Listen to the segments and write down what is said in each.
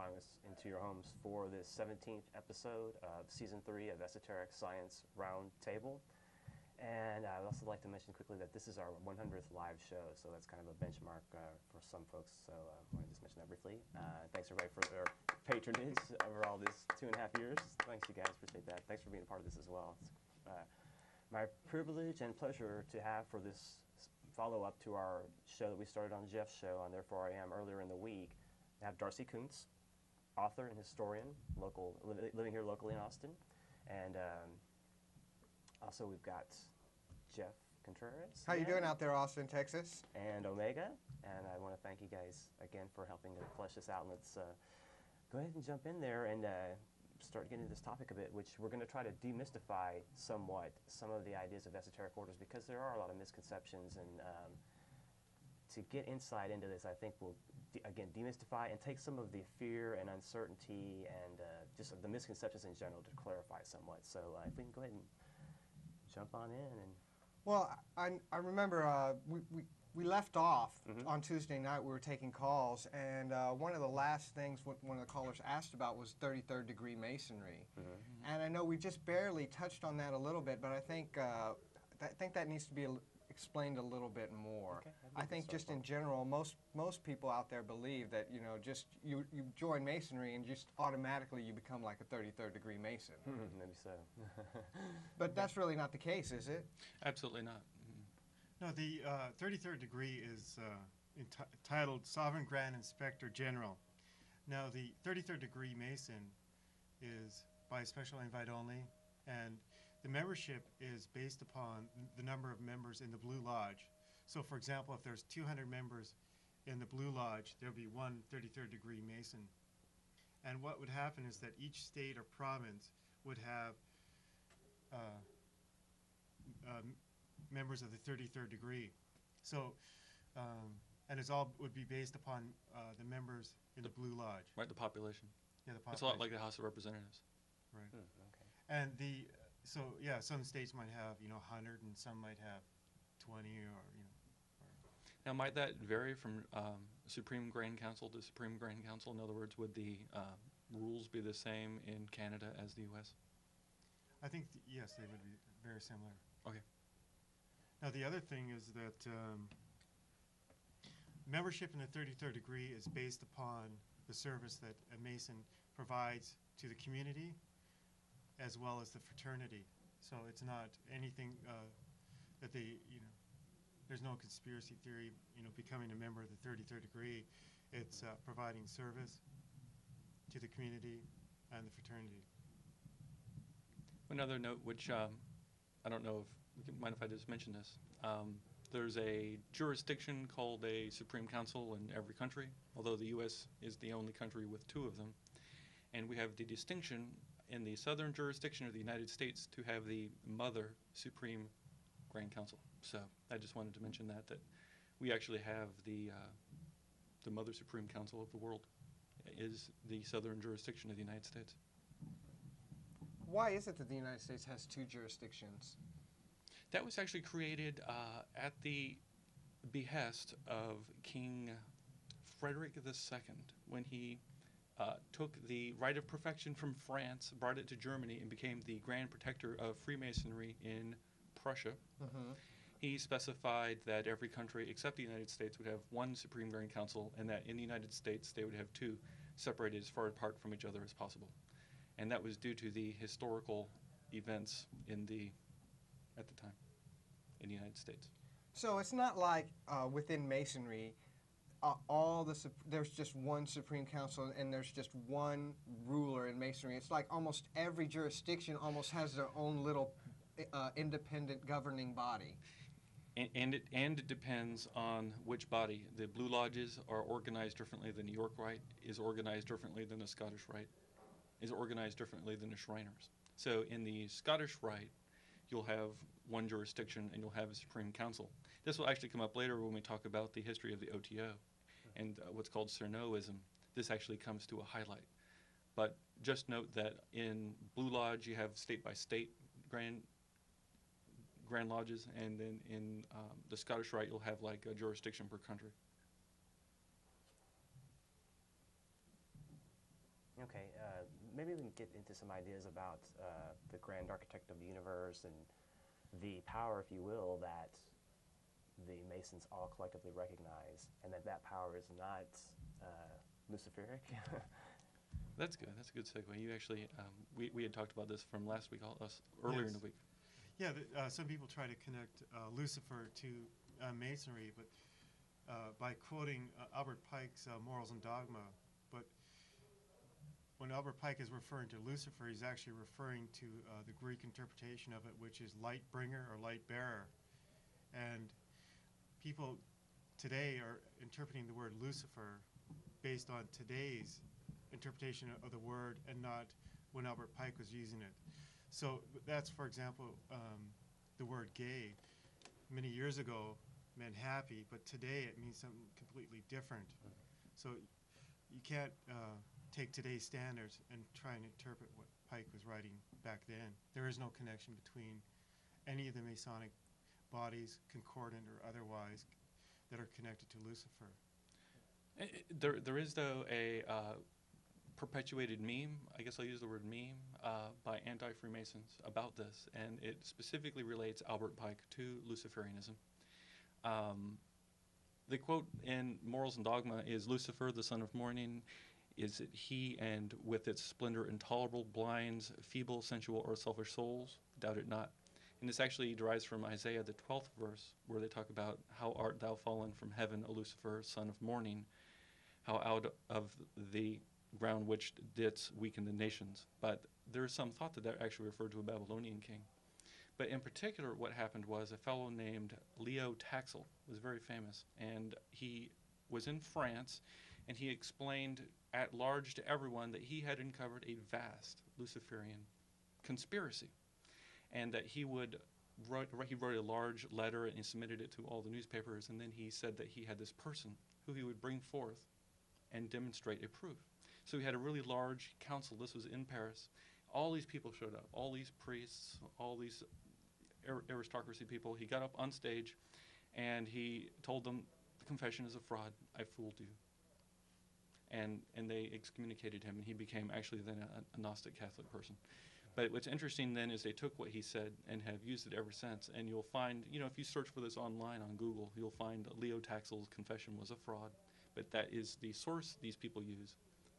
allowing us into your homes for this 17th episode of Season 3 of Esoteric Science Roundtable. And I would also like to mention quickly that this is our 100th live show, so that's kind of a benchmark for some folks, so I want to just mention that briefly. Thanks everybody for their patronage over all this 2.5 years. Thanks you guys, appreciate that. Thanks for being a part of this as well. It's my privilege and pleasure to have for this follow-up to our show that we started on Jeff's show on Therefore I Am earlier in the week, I have Darcy Kuntz, author and historian, living here locally in Austin, and also we've got Jeff Contreras. How you doing out there, Austin, Texas? And Omega, and I want to thank you guys again for helping to flesh this out. And let's go ahead and jump in there and start getting into this topic a bit, which we're going to try to demystify somewhat some of the ideas of esoteric orders, because there are a lot of misconceptions, and to get insight into this, I think we'll again demystify and take some of the fear and uncertainty and just the misconceptions in general to clarify somewhat. So if we can go ahead and jump on in. And well, I remember we left off on Tuesday night. We were taking calls, and one of the last things one of the callers asked about was 33rd degree Masonry. And I know we just barely touched on that a little bit, but I think that needs to be explained a little bit more. Okay, I think just in general, most people out there believe that, you know, just you join Masonry and just automatically you become like a 33rd degree Mason. Maybe so. But that's really not the case, is it? Absolutely not. No, the 33rd degree is entitled Sovereign Grand Inspector General. Now, the 33rd degree Mason is by special invite only, and the membership is based upon the number of members in the Blue Lodge. So, for example, if there's 200 members in the Blue Lodge, there'll be one 33rd degree Mason. And what would happen is that each state or province would have members of the 33rd degree. So, and it's all would be based upon the members in the Blue Lodge. Right, the population. Yeah, the population. It's a lot like the House of Representatives. Right. Okay. And so yeah, some states might have 100, and some might have 20, or Now, might that vary from Supreme Grand Council to Supreme Grand Council? In other words, would the rules be the same in Canada as the U.S.? I think yes, they would be very similar. Okay. Now, the other thing is that membership in the 33rd degree is based upon the service that a Mason provides to the community as well as the fraternity. So it's not anything that they, there's no conspiracy theory, becoming a member of the 33rd degree. It's providing service to the community and the fraternity. Another note, which I don't know if you mind if I just mention this. There's a jurisdiction called a Supreme Council in every country, although the U.S. is the only country with 2 of them. And we have the distinction in the southern jurisdiction of the United States to have the Mother Supreme Grand Council. So I just wanted to mention that we actually have the Mother Supreme Council of the world is the southern jurisdiction of the United States. Why is it that the United States has 2 jurisdictions? That was actually created at the behest of King Frederick II when he took the right of perfection from France, brought it to Germany, and became the Grand Protector of Freemasonry in Prussia. He specified that every country except the United States would have 1 Supreme Grand Council, and that in the United States they would have 2 separated as far apart from each other as possible. And that was due to the historical events at the time in the United States. So it's not like within Masonry, there's just 1 Supreme Council and there's just 1 ruler in Masonry. It's like almost every jurisdiction almost has their own little independent governing body. And it depends on which body. The Blue Lodges are organized differently. The New York Rite is organized differently than the Scottish Rite, is organized differently than the Shriners. So in the Scottish Rite, you'll have 1 jurisdiction and you'll have a Supreme Council. This will actually come up later when we talk about the history of the OTO and what's called Cernoism. This actually comes to a highlight. But just note that in Blue Lodge, you have state-by-state Grand Lodges, and then in the Scottish Rite, you'll have like a jurisdiction per country. Okay, maybe we can get into some ideas about the grand architect of the universe and the power, if you will, that the Masons all collectively recognize, and that power is not luciferic. That's good. That's a good segue. You actually, we had talked about this from last week, earlier in the week. Yeah, some people try to connect Lucifer to Masonry, but by quoting Albert Pike's Morals and Dogma. But when Albert Pike is referring to Lucifer, he's actually referring to the Greek interpretation of it, which is light bringer or light bearer. And people today are interpreting the word Lucifer based on today's interpretation of the word and not when Albert Pike was using it. So that's, for example, the word gay. Many years ago meant happy, but today it means something completely different. So you can't take today's standards and try and interpret what Pike was writing back then. There is no connection between any of the Masonic bodies, concordant or otherwise, that are connected to Lucifer. There is, though, a perpetuated meme, I guess I'll use the word meme, by anti-Freemasons about this, and it specifically relates Albert Pike to Luciferianism. The quote in Morals and Dogma is, "Lucifer, the son of morning, is it he, and with its splendor intolerable, blinds feeble, sensual, or selfish souls? Doubt it not." And this actually derives from Isaiah, the 12th verse, where they talk about, "How art thou fallen from heaven, O Lucifer, son of morning? How out of the ground which didst weaken the nations." But there is some thought that that actually referred to a Babylonian king. But in particular, what happened was a fellow named Leo Taxil was very famous, and he was in France, and he explained at large to everyone that he had uncovered a vast Luciferian conspiracy, and that he wrote a large letter and he submitted it to all the newspapers, and then he said that he had this person who he would bring forth and demonstrate a proof. So he had a really large council. This was in Paris. All these people showed up, all these priests, all these aristocracy people. He got up on stage and he told them, "The confession is a fraud. I fooled you." And they excommunicated him, and he became actually then a Gnostic Catholic person. But what's interesting then is they took what he said and have used it ever since. And you'll find, if you search for this online on Google, you'll find Leo Taxil's confession was a fraud. But that is the source these people use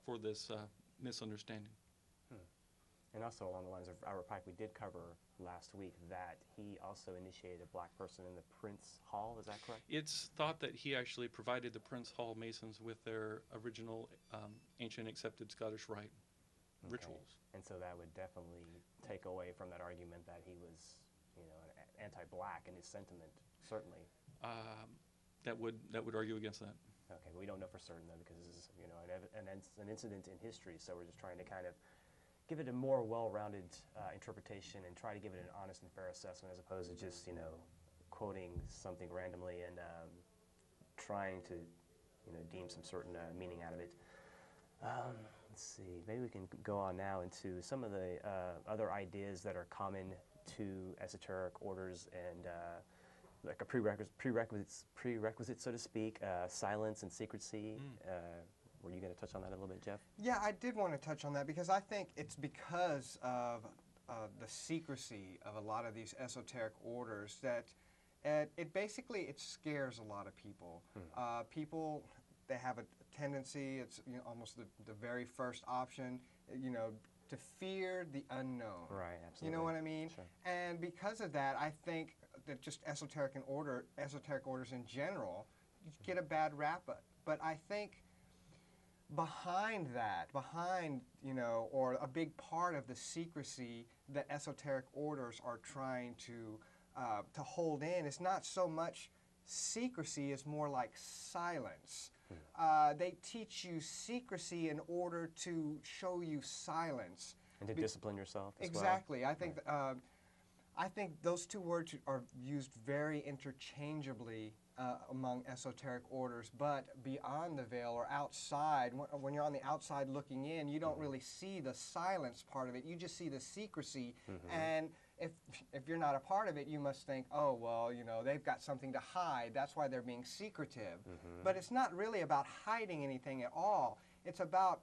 for this misunderstanding. And also along the lines of Albert Pike, we did cover last week that he also initiated a black person in the Prince Hall. Is that correct? It's thought that he actually provided the Prince Hall Masons with their original ancient accepted Scottish Rite rituals. And so that would definitely take away from that argument that he was, anti-black in his sentiment, certainly. That would argue against that. Okay, we don't know for certain though, because this is, an incident in history, so we're just trying to kind of give it a more well-rounded interpretation and try to give it an honest and fair assessment as opposed to just, quoting something randomly and trying to, deem some certain meaning out of it. Let's see, maybe we can go on now into some of the other ideas that are common to esoteric orders and like a prerequisite, so to speak, silence and secrecy. Were you going to touch on that a little bit, Jeff? Yeah, I did want to touch on that because I think it's because of the secrecy of a lot of these esoteric orders that it scares a lot of people. People, they have a tendency, it's almost the very first option, to fear the unknown. Right, absolutely. You know what I mean? Sure. And because of that, I think that just esoteric orders in general, you get a bad rap. But I think behind that, or a big part of the secrecy that esoteric orders are trying to hold in is not so much secrecy, it's more like silence. They teach you secrecy in order to show you silence. And to discipline yourself as exactly. well. I think I think those two words are used very interchangeably among esoteric orders, but beyond the veil or outside, when you're on the outside looking in, you don't really see the silence part of it. You just see the secrecy. And if you're not a part of it, you must think, oh, well, they've got something to hide. That's why they're being secretive. But it's not really about hiding anything at all. It's about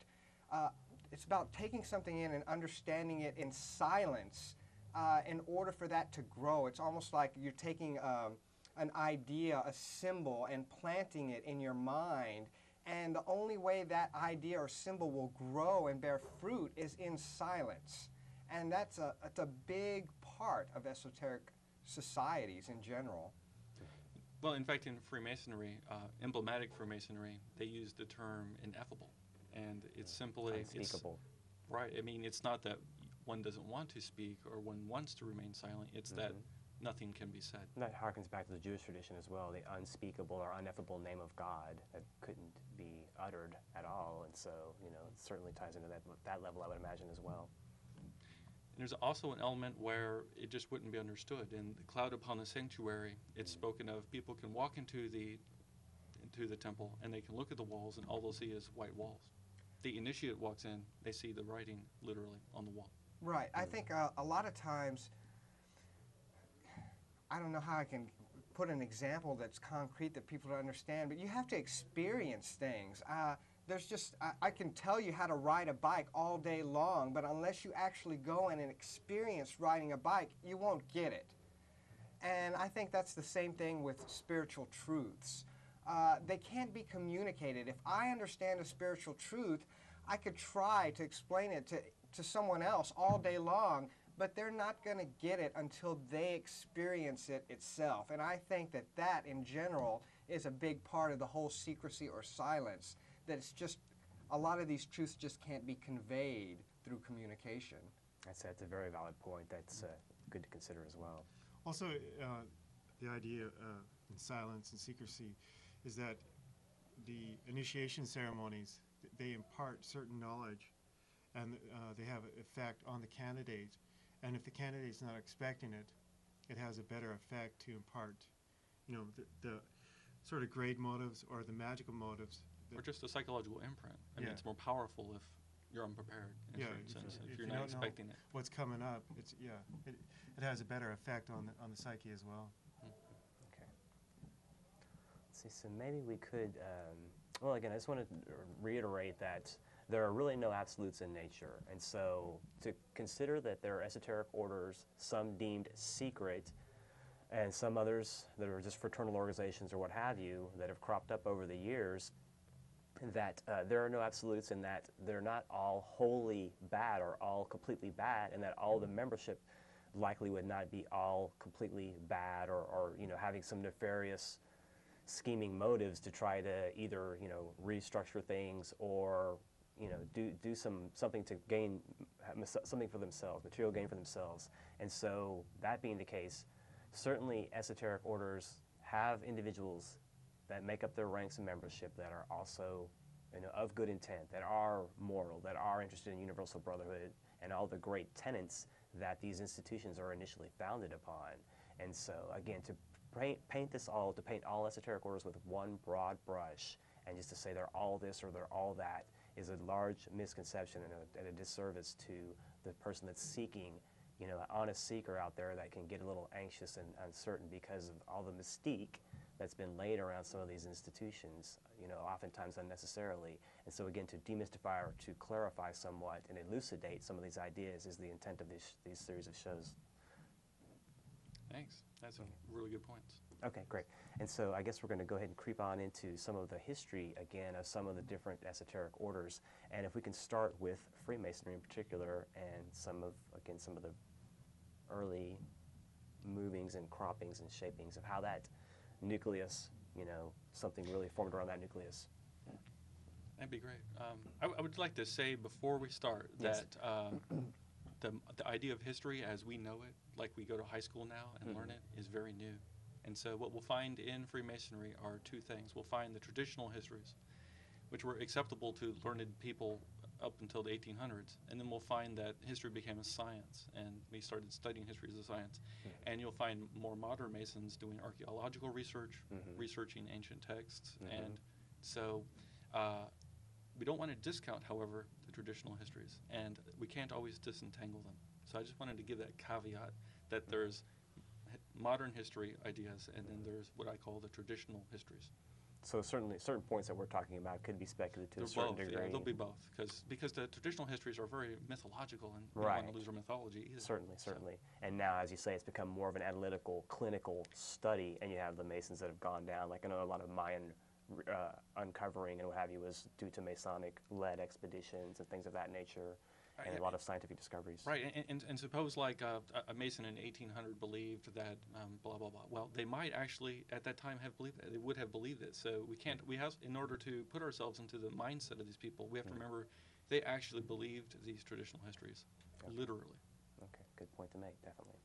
it's about taking something in and understanding it in silence in order for that to grow. It's almost like you're taking an idea, a symbol, and planting it in your mind. And the only way that idea or symbol will grow and bear fruit is in silence. And that's a big part of esoteric societies in general. Well, in fact, in Freemasonry, emblematic Freemasonry, they use the term ineffable. And it's simply... Unspeakable. Right. I mean, it's not that one doesn't want to speak or one wants to remain silent. It's that nothing can be said. And that harkens back to the Jewish tradition as well, the unspeakable or ineffable name of God that couldn't be uttered at all. And so, you know, it certainly ties into that level, I would imagine, as well. And there's also an element where it just wouldn't be understood. In the cloud upon the sanctuary, it's spoken of people can walk into the temple and they can look at the walls and all they'll see is white walls. The initiate walks in, they see the writing literally on the wall. Right. I think a lot of times, I don't know how I can put an example that's concrete that people don't understand, but you have to experience things. There's just, I can tell you how to ride a bike all day long, but unless you actually go in and experience riding a bike, you won't get it. And I think that's the same thing with spiritual truths. They can't be communicated. If I understand a spiritual truth, I could try to explain it to someone else all day long, but they're not going to get it until they experience it itself. And I think that that, in general, is a big part of the whole secrecy or silence, that it's just, a lot of these truths just can't be conveyed through communication. That's a very valid point. That's good to consider as well. Also, the idea in silence and secrecy is that the initiation ceremonies, they impart certain knowledge, and they have an effect on the candidate. And if the candidate's not expecting it, it has a better effect to impart, you know, the sort of grade motives or the magical motives. Or just a psychological imprint. I mean, it's more powerful if you're unprepared, in a certain sense, if you're not expecting it. What's coming up, it has a better effect on the psyche as well. Okay. Let's see, so maybe we could, well, again, I just want to reiterate that there are really no absolutes in nature. And so to consider that there are esoteric orders, some deemed secret, and some others that are just fraternal organizations or what have you that have cropped up over the years, that there are no absolutes in that they're not all wholly bad or all completely bad, and that all the membership likely would not be all completely bad or you know, having some nefarious scheming motives to try to either, you know, restructure things or, you know, do something to gain something for themselves, material gain for themselves. And so that being the case, certainly esoteric orders have individuals that make up their ranks of membership that are also, you know, of good intent, that are moral, that are interested in universal brotherhood and all the great tenets that these institutions are initially founded upon. And so again, to paint all esoteric orders with one broad brush and just to say they're all this or they're all that is a large misconception and a disservice to the person that's seeking, you know, an honest seeker out there that can get a little anxious and uncertain because of all the mystique that's been laid around some of these institutions, you know, oftentimes unnecessarily. And so again, to demystify or to clarify somewhat and elucidate some of these ideas is the intent of these series of shows. Thanks. That's a really good point. Okay, great. And so I guess we're going to go ahead and creep on into some of the history, again, of some of the different esoteric orders. And if we can start with Freemasonry in particular and some of the early movings and croppings and shapings of how that nucleus, you know, something really formed around that nucleus. That'd be great. I would like to say before we start that the idea of history as we know it, like we go to high school now and learn it, is very new. And so what we'll find in Freemasonry are two things. We'll find the traditional histories, which were acceptable to learned people up until the 1800s. And then we'll find that history became a science, and we started studying history as a science. And you'll find more modern Masons doing archaeological research, researching ancient texts. And so we don't want to discount, however, the traditional histories, and we can't always disentangle them. So I just wanted to give that caveat that there's modern history ideas, and then there's what I call the traditional histories. So certainly, certain points that we're talking about could be speculative to They're a certain both, degree. yeah, they'll be both, because the traditional histories are very mythological, and we don't Right. want to lose our mythology either. Certainly, So- certainly. And now, as you say, it's become more of an analytical, clinical study, and you have the Masons that have gone down. Like I know a lot of Mayan uncovering and what have you was due to Masonic-led expeditions and things of that nature, and a lot of scientific discoveries. Right, and suppose like a Mason in 1800 believed that blah blah blah. Well, they might actually at that time have believed that. They would have believed it. So we can't. We have, in order to put ourselves into the mindset of these people, we have to remember they actually believed these traditional histories, literally. Okay, good point to make, definitely.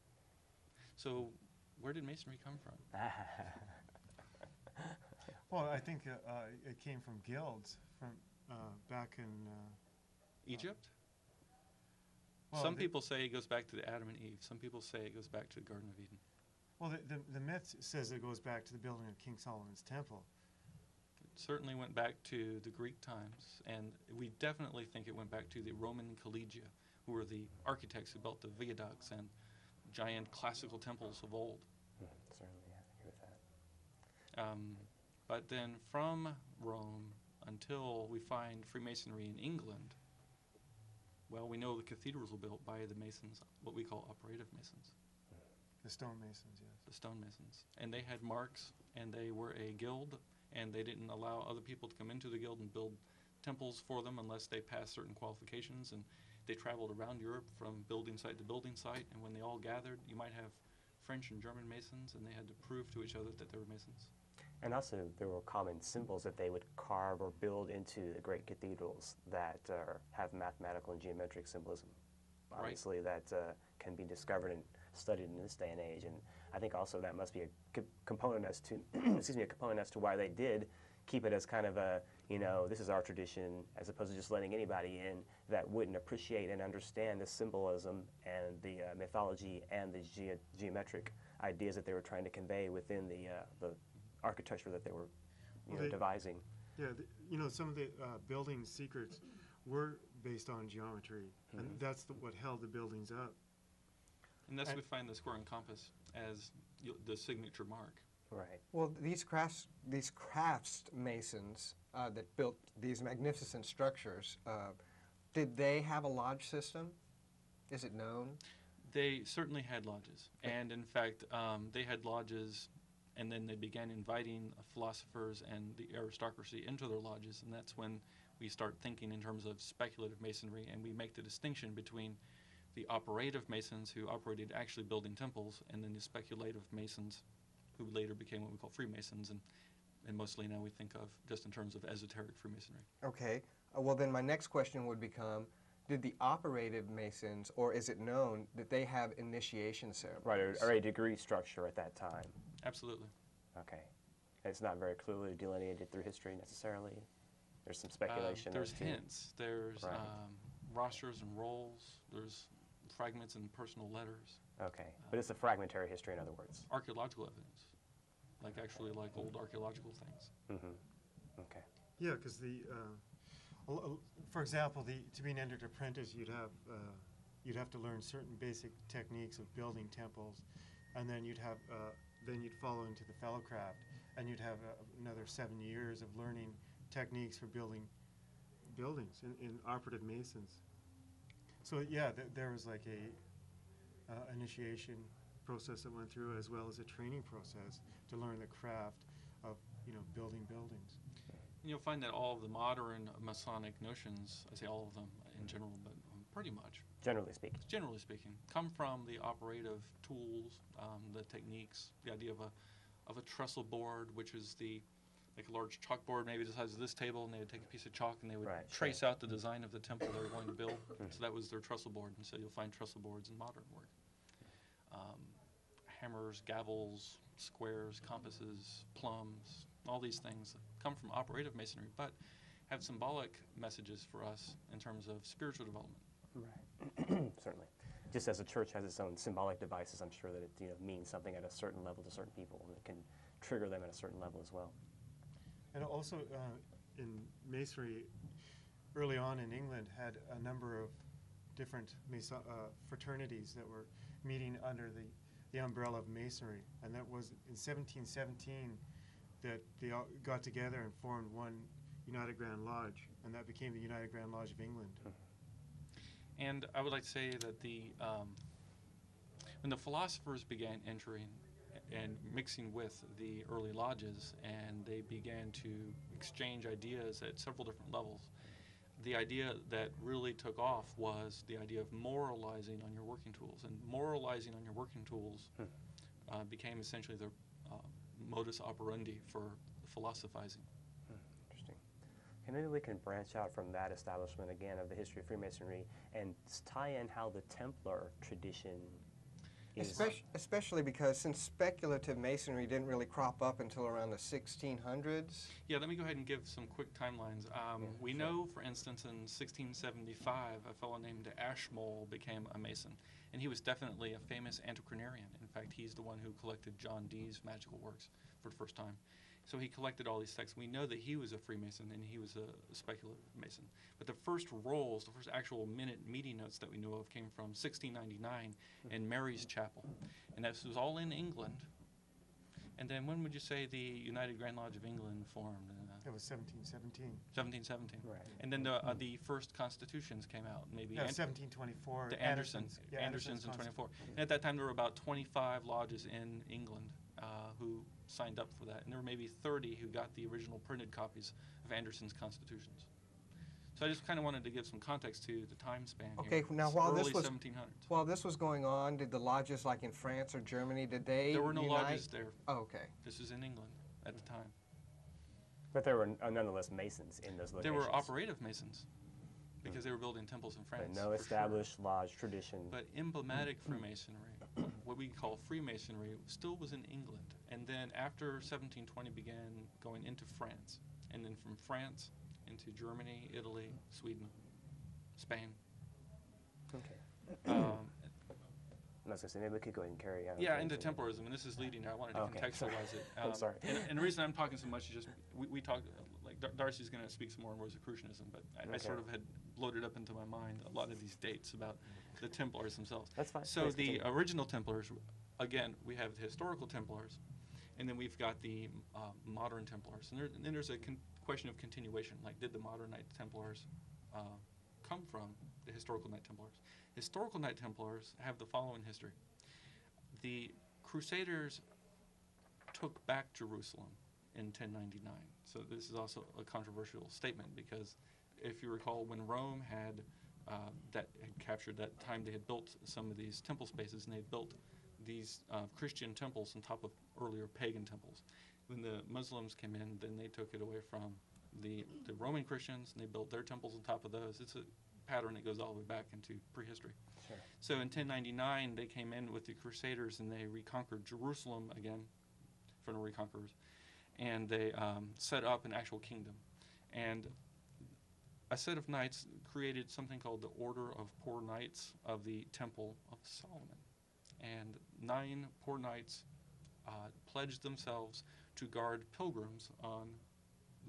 So, where did Masonry come from? Well, I think it came from guilds from back in. Egypt? Well, Some people say it goes back to the Adam and Eve. Some people say it goes back to the Garden of Eden. Well, the myth says it goes back to the building of King Solomon's temple. It certainly went back to the Greek times, and we definitely think it went back to the Roman collegia, who were the architects who built the viaducts and giant classical temples of old. Certainly, yeah, I agree with that. But then from Rome until we find Freemasonry in England, well, we know the cathedrals were built by the Masons, what we call operative Masons, The stonemasons, yes. the stone Masons. And they had marks, and they were a guild, and they didn't allow other people to come into the guild and build temples for them unless they passed certain qualifications. And they traveled around Europe from building site to building site, and when they all gathered, you might have French and German Masons, and they had to prove to each other that they were Masons. And also, there were common symbols that they would carve or build into the great cathedrals that have mathematical and geometric symbolism. Right. Obviously, that can be discovered and studied in this day and age. And I think also that must be a component as to, excuse me, a component as to why they did keep it as kind of a, this is our tradition, as opposed to just letting anybody in that wouldn't appreciate and understand the symbolism and the mythology and the geometric ideas that they were trying to convey within the architecture that they were devising. Yeah, some of the building secrets were based on geometry, and that's what held the buildings up. And thus we find the square and compass as the signature mark. Right. Well, these crafts masons that built these magnificent structures, did they have a lodge system? Is it known? They certainly had lodges, and in fact, they had lodges, and then they began inviting philosophers and the aristocracy into their lodges, and that's when we start thinking in terms of speculative masonry, and we make the distinction between the operative masons who operated actually building temples, and then the speculative masons who later became what we call Freemasons, and mostly now we think of just in terms of esoteric Freemasonry. Okay. Well, then my next question would become, did the operative masons, or is it known that they have initiation ceremonies? Right, or a degree structure at that time. Absolutely. Okay. It's not very clearly delineated through history necessarily. There's some speculation. There's as to- hints. There's Right. rosters and rolls. There's fragments and personal letters. Okay, but it's a fragmentary history, in other words. Archaeological evidence, like old archaeological things. Mm-hmm. Okay. Yeah, because for example, to be an entered apprentice, you'd have to learn certain basic techniques of building temples, and then you'd follow into the fellowcraft, and you'd have another 7 years of learning techniques for building buildings in operative masons. So yeah, there was like a initiation process that went through, as well as a training process to learn the craft of building buildings. And you'll find that all of the modern Masonic notions, I say all of them in general, but pretty much, Generally speaking. generally speaking, come from the operative tools, the techniques, the idea of a trestle board, which is like a large chalkboard, maybe the size of this table, and they would take a piece of chalk and they would Right, trace out the design of the temple they were going to build. So that was their trestle board, and so you'll find trestle boards in modern work. Hammers, gavels, squares, compasses, plumbs, all these things come from operative masonry, but have symbolic messages for us in terms of spiritual development. Right. Certainly. Just as a church has its own symbolic devices, I'm sure that it means something at a certain level to certain people, and it can trigger them at a certain level as well. And also in masonry, early on in England, had a number of different fraternities that were meeting under the umbrella of masonry. And that was in 1717, that they all got together and formed one United Grand Lodge, and that became the United Grand Lodge of England. And I would like to say that when the philosophers began entering and mixing with the early lodges, and they began to exchange ideas at several different levels, the idea that really took off was the idea of moralizing on your working tools. And moralizing on your working tools became essentially the modus operandi for philosophizing. Interesting. Okay, maybe we can branch out from that establishment again of the history of Freemasonry and tie in how the Templar tradition is. Especially because since speculative masonry didn't really crop up until around the 1600s. Yeah, let me go ahead and give some quick timelines. We know, for instance, in 1675, a fellow named Ashmole became a Mason, and he was definitely a famous antiquarian. In fact, he's the one who collected John Dee's magical works for the first time. So he collected all these texts. We know that he was a Freemason and he was a speculative Mason. But the first rolls, the first actual meeting notes that we know of came from 1699 in Mary's Chapel. And this was all in England. And then when would you say the United Grand Lodge of England formed? That was 1717. 1717. Right. And then the first constitutions came out, maybe. Yeah, 1724. The Andersons. Yeah, Andersons in Constitution. 24. And at that time, there were about 25 lodges in England who signed up for that. And there were maybe 30 who got the original printed copies of Anderson's constitutions. So I just kind of wanted to give some context to the time span Okay, here. now It's while early this was 1700s. while this was going on, did the lodges like in France or Germany, did they There were no unite? lodges there. Oh, okay. This was in England at the time. But there were nonetheless Masons in those locations. There were operative Masons because they were building temples in France. But no for established lodge tradition. But emblematic Freemasonry, what we call Freemasonry, still was in England. And then after 1720 began going into France. And then from France into Germany, Italy, Sweden, Spain. Okay. I was going to say, maybe we could go ahead and carry on. Yeah, into Templarism, and this is leading. I wanted to Okay. contextualize it. I'm sorry. And the reason I'm talking so much is just we talked, like Darcy's going to speak some more on Rosicrucianism, but I Okay. sort of had loaded up into my mind a lot of these dates about the Templars themselves. That's fine. So Please the continue. original Templars, again, we have the historical Templars, and then we've got the modern Templars. And then there's a question of continuation, like did the modern Knight Templars come from the historical Knight Templars? Historical Knight Templars have the following history. The Crusaders took back Jerusalem in 1099. So this is also a controversial statement because if you recall, when Rome had captured that time, they had built some of these temple spaces, and they built these Christian temples on top of earlier pagan temples. When the Muslims came in, then they took it away from the Roman Christians, and they built their temples on top of those. It's a pattern that goes all the way back into prehistory. Sure. So in 1099, they came in with the Crusaders, and they reconquered Jerusalem again from the reconquerors, and they set up an actual kingdom. And a set of knights created something called the Order of Poor Knights of the Temple of Solomon. And 9 poor knights pledged themselves to guard pilgrims on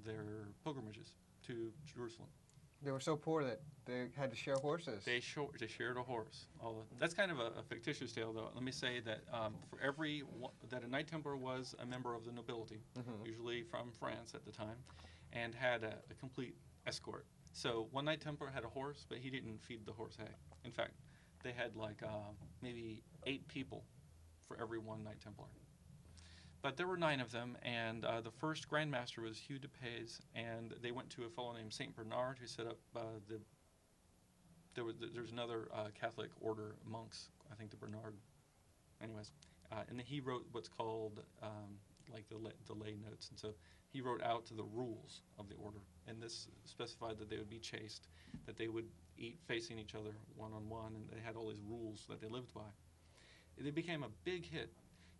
their pilgrimages to Jerusalem. They were so poor that they had to share horses. They shared a horse. That's kind of a fictitious tale, though. Let me say that for every that a Knight Templar was a member of the nobility, usually from France at the time, and had a complete escort. So one Knight Templar had a horse, but he didn't feed the horse hay. In fact, they had like maybe 8 people for every one Knight Templar. But there were 9 of them, and the first Grand Master was Hugh de Pays, and they went to a fellow named Saint Bernard who set up there's another Catholic order monks, I think the Bernard. Anyways, and then he wrote what's called like the lay notes, and so he wrote out the rules of the order, and this specified that they would be chaste, that they would eat facing each other one-on-one, and they had all these rules that they lived by. They became a big hit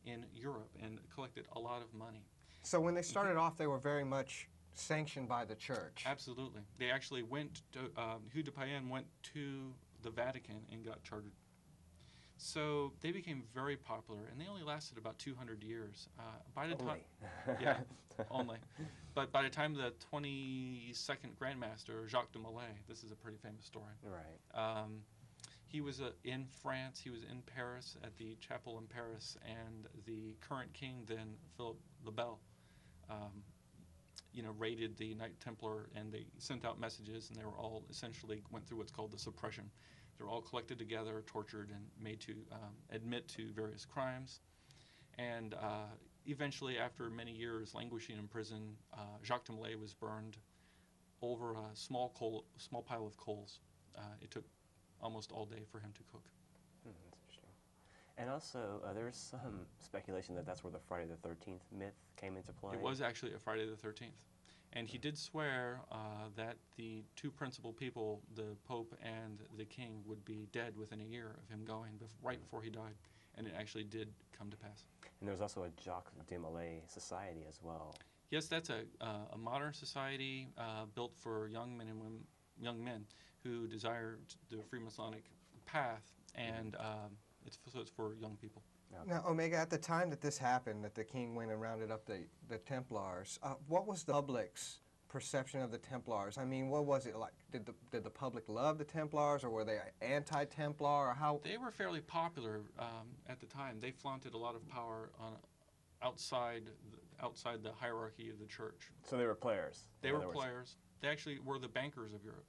in Europe and collected a lot of money. So when they started off, they were very much sanctioned by the church. Absolutely. They actually went to, Hugh de Payen went to the Vatican and got chartered. So they became very popular, and they only lasted about 200 years. By the time, yeah, only. But by the time the 22nd Grand Master, Jacques de Molay, this is a pretty famous story. Right. He was in France. He was in Paris at the chapel in Paris, and the current king then, Philip le Bel, raided the Knight Templar, and they sent out messages, and they were all essentially went through what's called the suppression. They were all collected together, tortured, and made to admit to various crimes. And eventually, after many years languishing in prison, Jacques de Molay was burned over a small pile of coals. It took almost all day for him to cook. That's interesting. And also, there's some speculation that that's where the Friday the 13th myth came into play. It was actually a Friday the 13th. And he did swear that the two principal people, the Pope and the King, would be dead within a year of him going, right before he died. And it actually did come to pass. And there was also a Jacques de Molay society as well. Yes, that's a modern society built for young men who desire the Freemasonic path, and it's for young people. Okay. Now, Omega, at the time that this happened, that the king went and rounded up the Templars, what was the public's perception of the Templars? I mean, what was it like? Did the public love the Templars, or were they anti-Templar, or how? They were fairly popular at the time. They flaunted a lot of power outside the hierarchy of the church. So they were players. They were players. They actually were the bankers of Europe.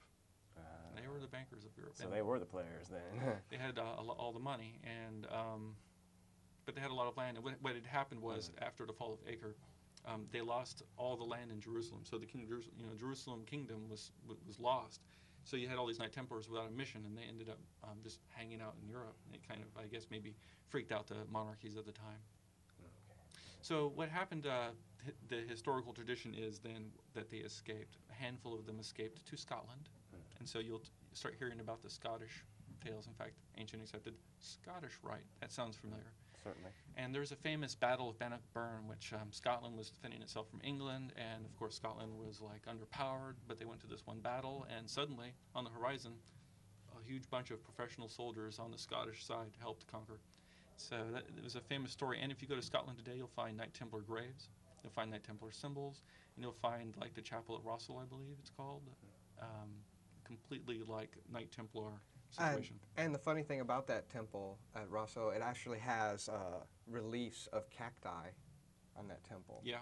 They were the bankers of Europe. So they were the players then. They had all the money, and but they had a lot of land. And what had happened was, after the fall of Acre, they lost all the land in Jerusalem. So the Jerusalem kingdom was lost. So you had all these Knight Templars without a mission, and they ended up just hanging out in Europe. And it kind of, I guess, maybe freaked out the monarchies at the time. So what happened, the historical tradition is then that they escaped. A handful of them escaped to Scotland. And so you'll start hearing about the Scottish tales. In fact, ancient accepted Scottish rite. That sounds familiar. Certainly. And there's a famous Battle of Bannockburn, which Scotland was defending itself from England, and of course Scotland was like underpowered, but they went to this one battle, and suddenly on the horizon, a huge bunch of professional soldiers on the Scottish side helped conquer. So it was a famous story, and if you go to Scotland today, you'll find Knight Templar graves, you'll find Knight Templar symbols, and you'll find like the chapel at Rossall, I believe it's called, completely like Knight Templar situation. And the funny thing about that temple at Rossall, it actually has reliefs of cacti on that temple. Yeah,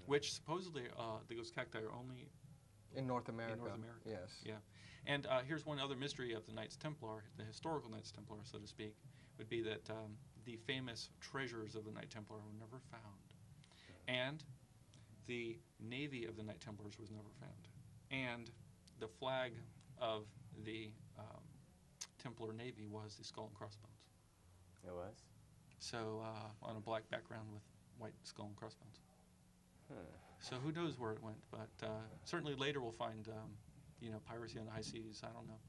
which supposedly those cacti are only In North America. in North America. Yes. Yeah, and here's one other mystery of the Knights Templar, the historical Knights Templar, so to speak, would be that the famous treasures of the Knight Templar were never found, and the navy of the Knight Templars was never found, and the flag of the Templar Navy was the skull and crossbones. It was? So on a black background with white skull and crossbones. Huh. So who knows where it went, but certainly later we'll find, piracy on the high seas. I don't know.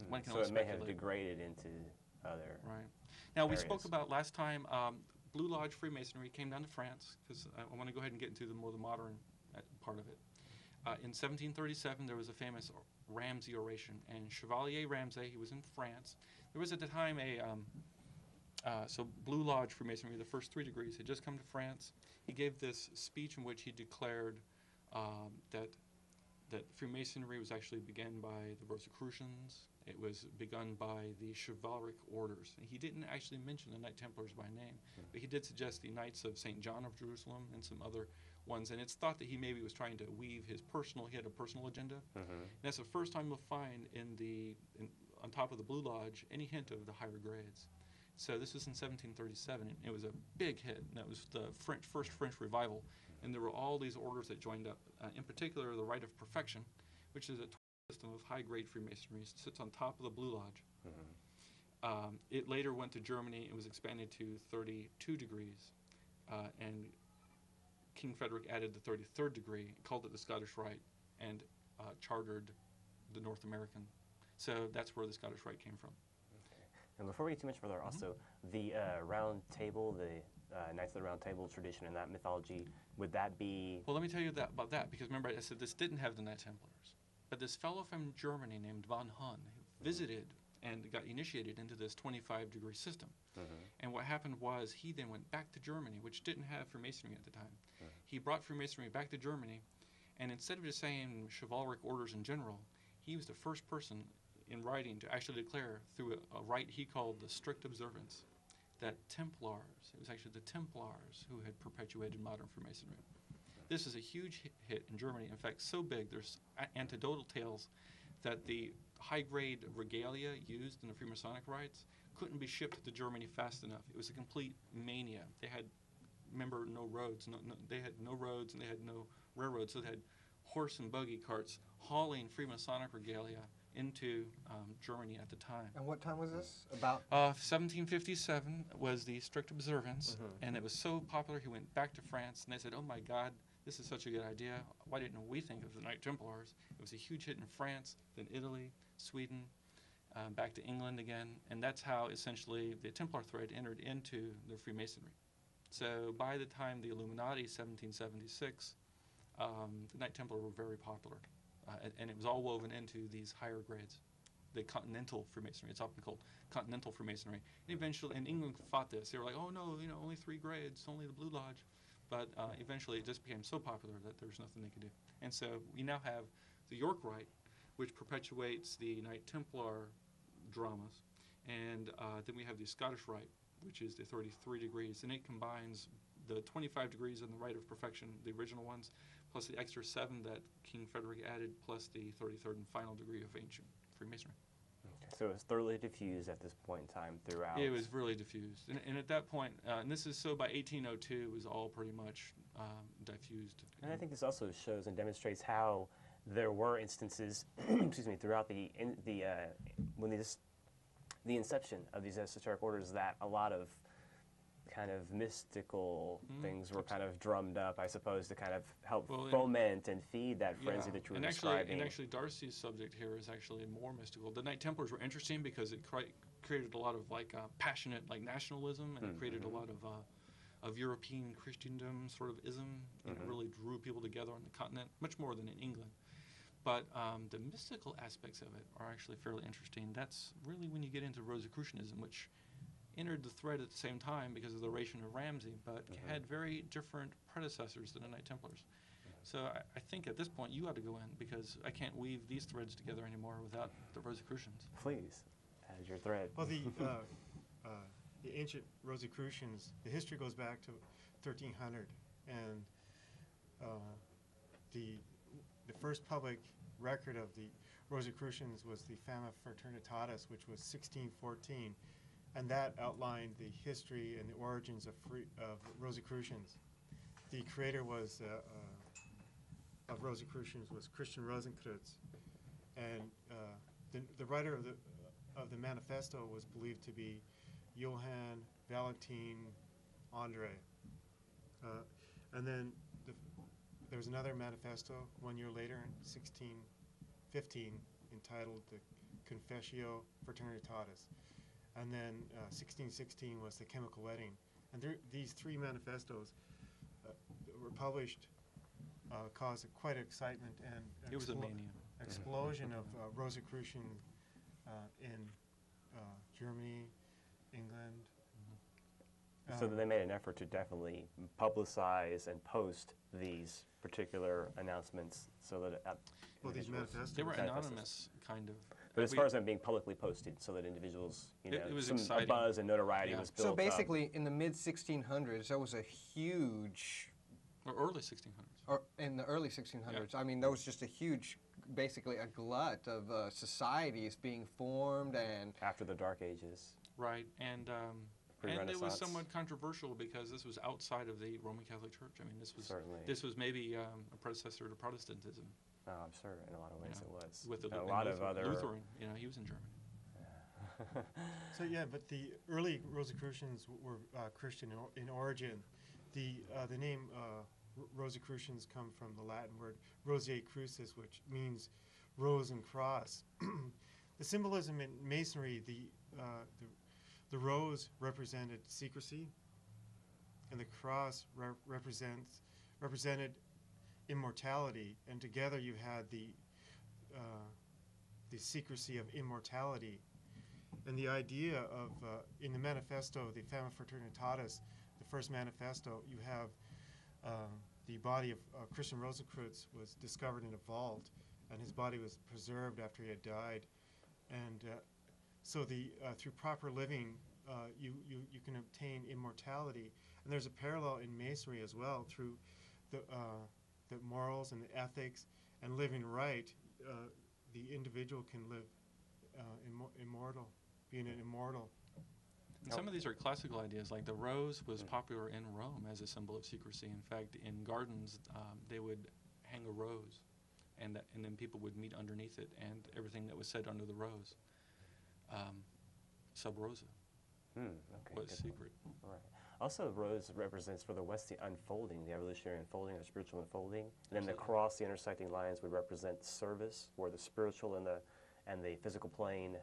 One can So only it may have speculate. degraded into other. Right. Now we areas. spoke about last time. Blue Lodge Freemasonry came down to France, because I want to go ahead and get into the more modern part of it. In 1737, there was a famous Ramsay oration, and Chevalier Ramsay, he was in France. There was at the time so Blue Lodge Freemasonry, the first 3 degrees, had just come to France. He gave this speech in which he declared that Freemasonry was actually begun by the Rosicrucians. It was begun by the chivalric orders. He didn't actually mention the Knight Templars by name, but he did suggest the Knights of St. John of Jerusalem and some other ones, and it's thought that he maybe was trying to weave he had a personal agenda. And that's the first time you'll find on top of the Blue Lodge any hint of the higher grades. So this was in 1737, and it was a big hit, and that was the first French revival, and there were all these orders that joined up, in particular the Rite of Perfection, which is a system of high-grade Freemasonry. It sits on top of the Blue Lodge. It later went to Germany and was expanded to 32 degrees, and King Frederick added the 33rd degree, called it the Scottish Rite, and chartered the North American. So that's where the Scottish Rite came from. Okay. And before we get too much further, also the Round Table, the Knights of the Round Table tradition and that mythology, would that be? Well, let me tell you about that, because remember I said this didn't have the Knight Templars, but this fellow from Germany named von Hun visited and got initiated into this 25-degree system. And what happened was he then went back to Germany, which didn't have Freemasonry at the time. He brought Freemasonry back to Germany, and instead of just saying chivalric orders in general, he was the first person in writing to actually declare through a rite he called the strict observance that Templars, it was actually the Templars who had perpetuated modern Freemasonry. This is a huge hit in Germany. In fact, so big, there's anecdotal tales that the high-grade regalia used in the Freemasonic rites couldn't be shipped to Germany fast enough. It was a complete mania. They had, remember, no roads. They had no roads and they had no railroads, so they had horse and buggy carts hauling Freemasonic regalia into Germany at the time. And what time was this? About 1757 was the strict observance, and it was so popular he went back to France, and they said, oh my God, this is such a good idea. Why didn't we think of the Knight Templars? It was a huge hit in France, then Italy, Sweden, back to England again, and that's how essentially the Templar thread entered into the Freemasonry. So by the time the Illuminati, 1776, the Knight Templar were very popular, and it was all woven into these higher grades, the Continental Freemasonry. It's often called Continental Freemasonry. And eventually, and England fought this. They were like, oh no, only 3 grades, only the Blue Lodge. But eventually, it just became so popular that there was nothing they could do. And so we now have the York Rite, which perpetuates the Knight Templar dramas, and then we have the Scottish Rite, which is the 33 degrees, and it combines the 25 degrees in the Rite of Perfection, the original ones, plus the extra 7 that King Frederick added, plus the 33rd and final degree of ancient Freemasonry. Okay. So it was thoroughly diffused at this point in time throughout. It was really diffused, and at that point, and this is so by 1802, it was all pretty much diffused. And I think this also shows and demonstrates how there were instances, excuse me, throughout the inception of these esoteric orders that a lot of kind of mystical things were kind of drummed up, I suppose, to kind of help foment and feed that frenzy that you were describing. And actually, Darcy's subject here is actually more mystical. The Knight Templars were interesting because it created a lot of passionate nationalism, and it created a lot of European Christendom sort of ism, and it really drew people together on the continent, much more than in England. But the mystical aspects of it are actually fairly interesting. That's really when you get into Rosicrucianism, which entered the thread at the same time because of the oration of Ramsay, but had very different predecessors than the Knight Templars. So I think at this point you ought to go in, because I can't weave these threads together anymore without the Rosicrucians. Please, as your thread. Well, the ancient Rosicrucians, the history goes back to 1300, and the first public record of the Rosicrucians was the Fama Fraternitatis, which was 1614, and that outlined the history and the origins of Rosicrucians. The creator was of Rosicrucians was Christian Rosicrucian, and the writer of the manifesto was believed to be Johann Valentin Andre. And then there was another manifesto 1 year later in 1615 entitled the Confessio Fraternitatis. And then 1616 was the Chemical Wedding. And these 3 manifestos were published, caused quite excitement and it was a mania. Explosion of Rosicrucian in Germany, England. So they made an effort to definitely publicize and post these particular announcements, so that these manifestos, they were anonymous, kind of. But as far as them being publicly posted, so that individuals, it was some exciting. buzz and notoriety was built So up. basically, in the mid-1600s, there was a huge, Or early 1600s. or in the early 1600s, I mean, there was just a huge, basically a glut of societies being formed, and Uh, after the Dark Ages. Right, and it was Pre-Renaissance. somewhat controversial because this was outside of the Roman Catholic Church. I mean, Certainly. this was maybe a predecessor to Protestantism. Oh, I'm sure in a lot of ways it was. With a lot of other Lutheran, he was in Germany. So yeah, but the early Rosicrucians were Christian in origin. The name Rosicrucians come from the Latin word rosea crucis, which means rose and cross. The symbolism in Masonry, the rose represented secrecy, and the cross represented immortality, and together you had the secrecy of immortality. And the idea of, in the manifesto, the Fama Fraternitatis, the first manifesto, you have the body of Christian Rosicrucian was discovered in a vault, and his body was preserved after he had died. And so through proper living, you can obtain immortality. And there's a parallel in Masonry as well. Through the morals and the ethics and living right, the individual can live immortal, being an immortal. And some of these are classical ideas, like the rose was popular in Rome as a symbol of secrecy. In fact, in gardens, they would hang a rose, and then people would meet underneath it, and everything that was said under the rose, sub rosa, Okay, was good. secret. All right. Also, rose represents for the West the unfolding, the evolutionary unfolding, or spiritual unfolding. And then the Absolutely. cross, the intersecting lines, would represent service, where the spiritual and the physical plane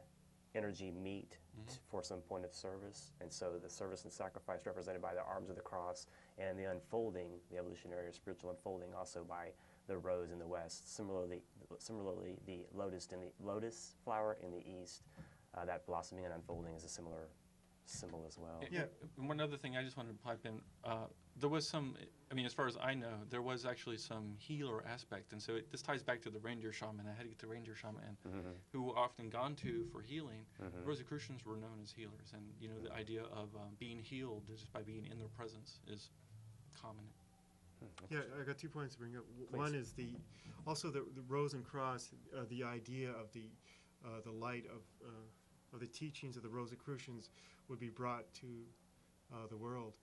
energy meet for some point of service. And so the service and sacrifice represented by the arms of the cross, and the unfolding, the evolutionary or spiritual unfolding, also by the rose in the West. Similarly, the lotus flower in the East, that blossoming and unfolding is a similar symbol as well. Yeah. And one other thing I just wanted to pipe in, there was some, I mean, as far as I know, there was actually some healer aspect. And so this ties back to the reindeer shaman. I had to get the reindeer shaman, who were often gone to for healing. Rosicrucians were known as healers. And, you know, the idea of being healed just by being in their presence is common. Yeah, I got 2 points to bring up. Please. One is the rose and cross, the idea of the light of the teachings of the Rosicrucians would be brought to the world.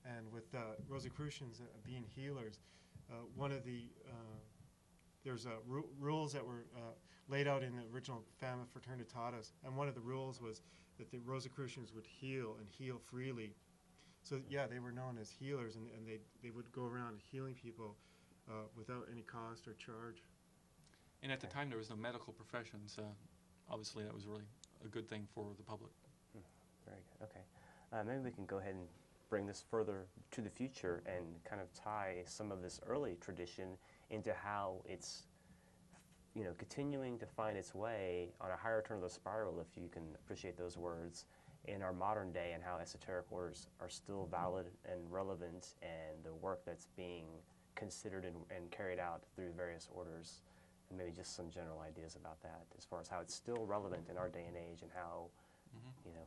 And with Rosicrucians being healers, one of the there's rules that were laid out in the original Fama Fraternitatis, and one of the rules was that the Rosicrucians would heal and heal freely. So yeah, they were known as healers, and they would go around healing people without any cost or charge. And at the time, there was no medical profession, so obviously that was really a good thing for the public. Very good. Okay. Maybe we can go ahead and bring this further to the future and kind of tie some of this early tradition into how it's, you know, continuing to find its way on a higher turn of the spiral, if you can appreciate those words, in our modern day, and how esoteric orders are still valid and relevant, and the work that's being considered and carried out through various orders, and maybe just some general ideas about that as far as how it's still relevant in our day and age, and how, you know,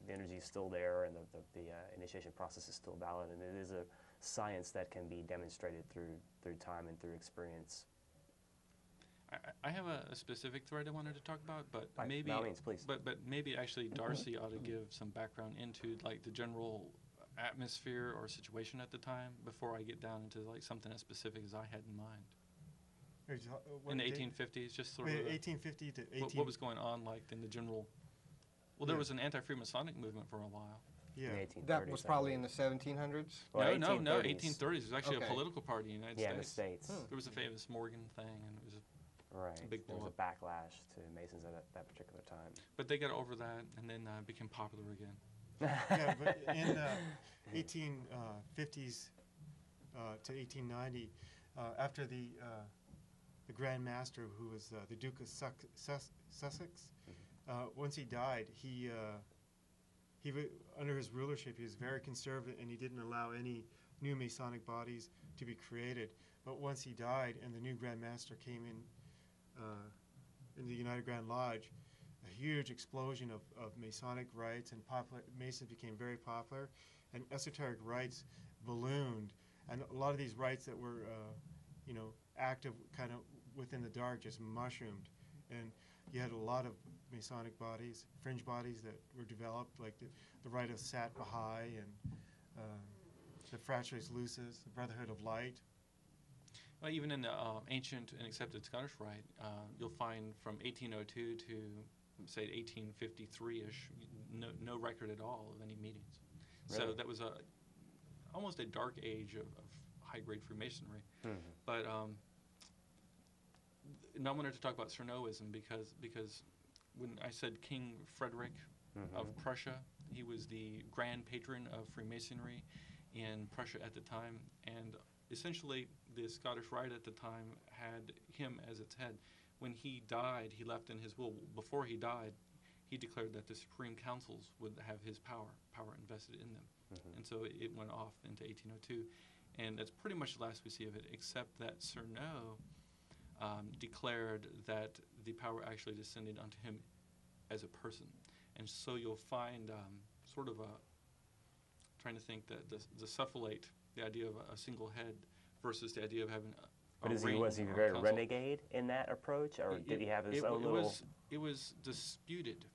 the energy is still there, and the initiation process is still valid, and it is a science that can be demonstrated through time and through experience. I have a specific thread I wanted to talk about, but By maybe all means, please. But maybe actually Darcy ought to give some background into like the general atmosphere or situation at the time before I get down into like something as specific as I had in mind. In the 1850s, just sort of 1850 to 18. what was going on like in the general. Well, there Yeah. was an anti-Freemasonic movement for a while. Yeah. In the 1830s, That was I probably believe. in the 1700s? Well, No, 1830s. 1830s. It was actually Okay. a political party in the United Yeah, in the States. States. There was a famous Morgan thing, and it was. Right. big There was a blow backlash to Masons at that particular time. But they got over that, and then became popular again. Yeah, but in 1850s to 1890, after the Grand Master, who was the Duke of Sussex, once he died, he under his rulership, he was very conservative, and he didn't allow any new Masonic bodies to be created. But once he died, and the new Grand Master came in the United Grand Lodge, a huge explosion of Masonic rites, and Masons became very popular, and esoteric rites ballooned, and a lot of these rites that were, active kind of within the dark just mushroomed, and you had a lot of Masonic bodies, fringe bodies that were developed, like the Rite of Sat Baha'i and the Fratres Lucis, the Brotherhood of Light. Well, even in the ancient and accepted Scottish Rite, you'll find from 1802 to, say, 1853-ish, no record at all of any meetings. Really? So that was almost a dark age of high-grade Freemasonry. But now I wanted to talk about Cernoism because when I said King Frederick of Prussia, he was the grand patron of Freemasonry in Prussia at the time, and essentially the Scottish Rite at the time had him as its head. When he died, he left in his will, before he died, he declared that the Supreme Councils would have his power invested in them. And so it went off into 1802, and that's pretty much the last we see of it, except that Cerno declared that the power actually descended onto him as a person. And so you'll find sort of trying to think that the suffragette the idea of a single head versus the idea of having a But ring was he or a very console. renegade in that approach, or did he have his own little? It was disputed.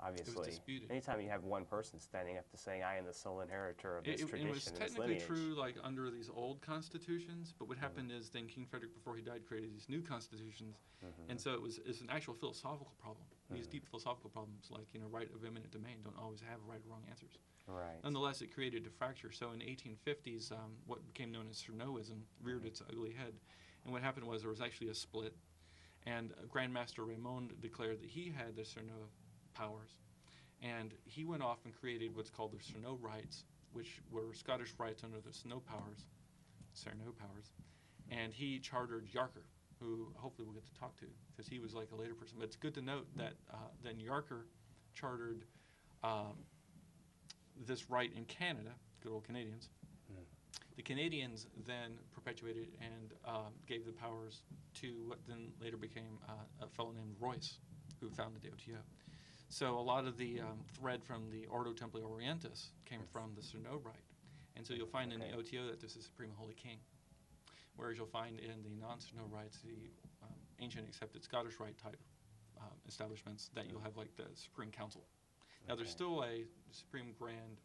Obviously, It was disputed. anytime you have one person standing up to saying, "I am the sole inheritor of this tradition It was and this technically lineage," true, like under these old constitutions. But what happened is then King Frederick, before he died, created these new constitutions, and so it's an actual philosophical problem. These deep philosophical problems, like right of eminent domain, don't always have right or wrong answers. Right. Nonetheless, it created a fracture. So in the 1850s, what became known as Cernoism reared its ugly head, and what happened was there was actually a split, and Grandmaster Raymond declared that he had the Cerno powers. And he went off and created what's called the Cerno rights, which were Scottish rights under the Cerno powers. And he chartered Yarker, who hopefully we'll get to talk to, because he was like a later person. But it's good to note that then Yarker chartered this right in Canada, good old Canadians. The Canadians then perpetuated and gave the powers to what then later became a fellow named Royce, who founded the OTO. So a lot of the thread from the Ordo Templi Orientis came from the Cerno rite. And so you'll find in the OTO that this is Supreme Holy King. Whereas you'll find in the non-Cerno rites, the ancient accepted Scottish rite type establishments, that you'll have like the Supreme Council. Now there's still a Supreme Grand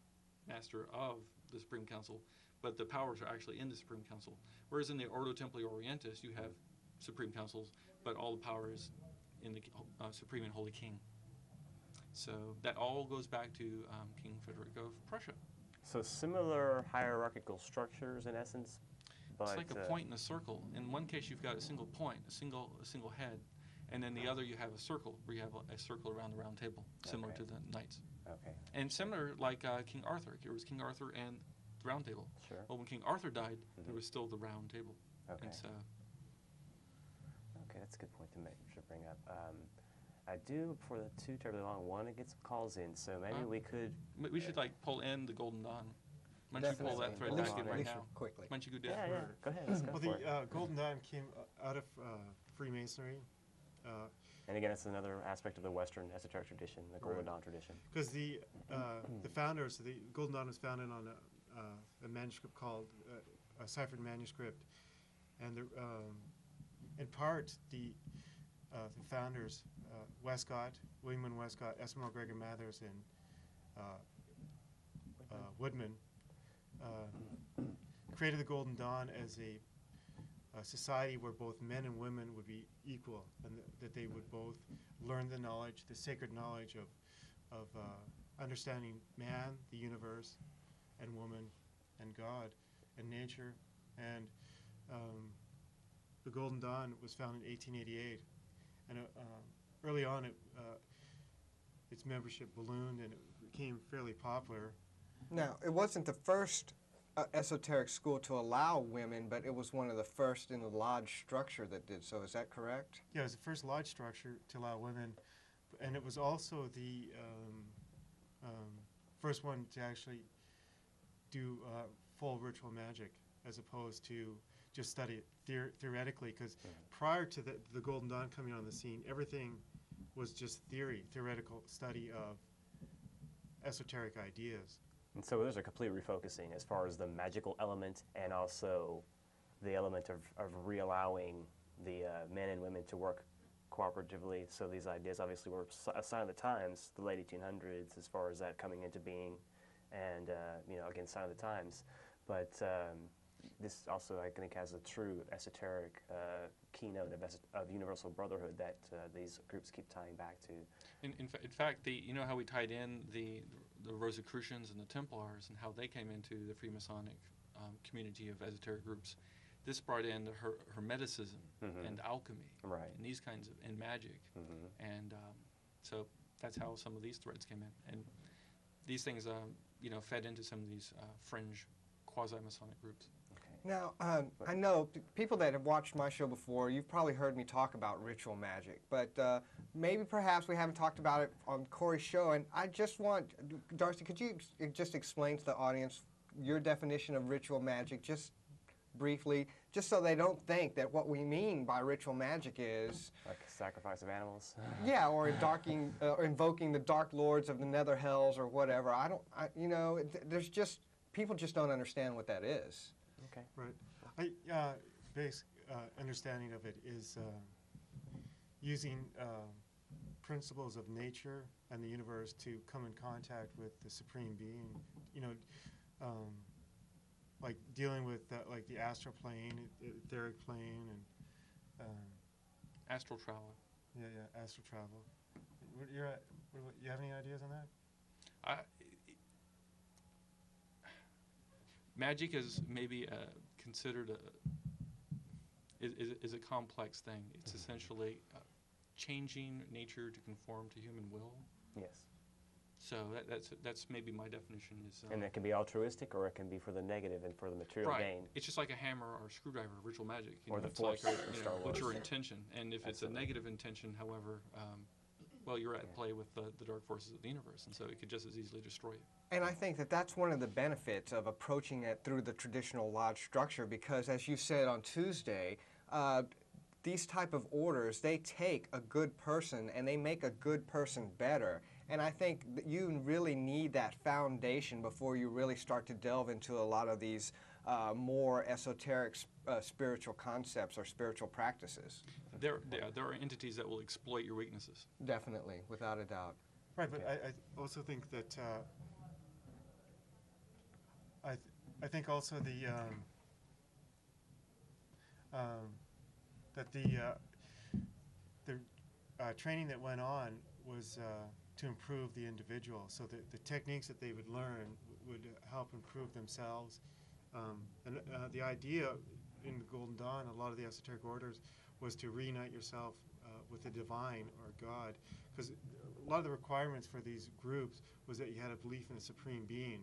Master of the Supreme Council, but the powers are actually in the Supreme Council. Whereas in the Ordo Templi Orientis, you have Supreme Councils, but all the power is in the Supreme and Holy King. So that all goes back to King Frederick of Prussia. So similar hierarchical structures in essence, but It's like a point in a circle. In one case, you've got a single point, a single head, and then the other you have a circle, where you have a circle around the round table, similar to the knights. Okay. And similar like King Arthur. There was King Arthur and the round table. Sure. Well, when King Arthur died, there was still the round table. Okay. And so, Okay, that's a good point to bring up. I do, before the too terribly long, want to get some calls in, so maybe we could. we should like pull in the Golden Dawn. Why don't you pull that thread Definitely. back in At right least now? quickly. Why don't you go do Yeah, that? yeah. Go ahead. Let's go Well, for it. the Golden Dawn came out of Freemasonry. And again, it's another aspect of the Western esoteric tradition, the Golden Dawn tradition. Because the founders, the Golden Dawn was founded on a manuscript called a ciphered manuscript, and in part the founders, Westcott, William and Westcott, Esmo Gregor Mathers, and Woodman, created the Golden Dawn as a society where both men and women would be equal, and that they would both learn the knowledge, the sacred knowledge of understanding man, the universe, and woman, and God, and nature. And the Golden Dawn was founded in 1888, and early on its membership ballooned and it became fairly popular. Now, it wasn't the first esoteric school to allow women, but it was one of the first in the lodge structure that did so. Is that correct? Yeah, it was the first lodge structure to allow women, and it was also the first one to actually do full ritual magic, as opposed to just study it theoretically, because prior to the Golden Dawn coming on the scene, everything was just theoretical study of esoteric ideas. And so there's a complete refocusing as far as the magical element and also the element of re-allowing the men and women to work cooperatively. So these ideas obviously were a sign of the times, the late 1800s, as far as that coming into being, and again, sign of the times. But this also, I think, has a true esoteric keynote of universal brotherhood that these groups keep tying back to. In fact, you know how we tied in the Rosicrucians and the Templars and how they came into the Freemasonic community of esoteric groups. This brought in the Hermeticism and alchemy, Right. and these kinds of, and magic, and so that's how some of these threads came in, and these things, fed into some of these fringe quasi-Masonic groups. Now, I know people that have watched my show before, you've probably heard me talk about ritual magic, but maybe perhaps we haven't talked about it on Kory's show, and I just want, Darcy, could you just explain to the audience your definition of ritual magic, just briefly, just so they don't think that what we mean by ritual magic is... Like sacrifice of animals? Yeah, or invoking the dark lords of the nether hells or whatever. There's just... people just don't understand what that is. Okay. Right. Basic understanding of it is using principles of nature and the universe to come in contact with the Supreme Being. You know, like dealing with like the astral plane, etheric plane, and Astral travel. yeah, astral travel. You have any ideas on that? Magic is maybe considered is a complex thing. It's essentially changing nature to conform to human will. Yes. So that's maybe my definition is. And that can be altruistic, or it can be for the negative and for the material right. gain. It's just like a hammer or a screwdriver, ritual magic. Or the it's Force like in Star what's your Wars. intention? And if it's a negative intention, however, well, you're at play with the dark forces of the universe, and so it could just as easily destroy you. And I think that that's one of the benefits of approaching it through the traditional lodge structure, because as you said on Tuesday, these type of orders, they take a good person and they make a good person better. And I think that you really need that foundation before you really start to delve into a lot of these more esoteric spiritual concepts or spiritual practices. There are entities that will exploit your weaknesses. Definitely, without a doubt. Right, but I also think that I think also the training that went on was to improve the individual. So the techniques that they would learn would help improve themselves. And the idea in the Golden Dawn, a lot of the esoteric orders, was to reunite yourself with the divine or God, because a lot of the requirements for these groups was that you had a belief in a supreme being.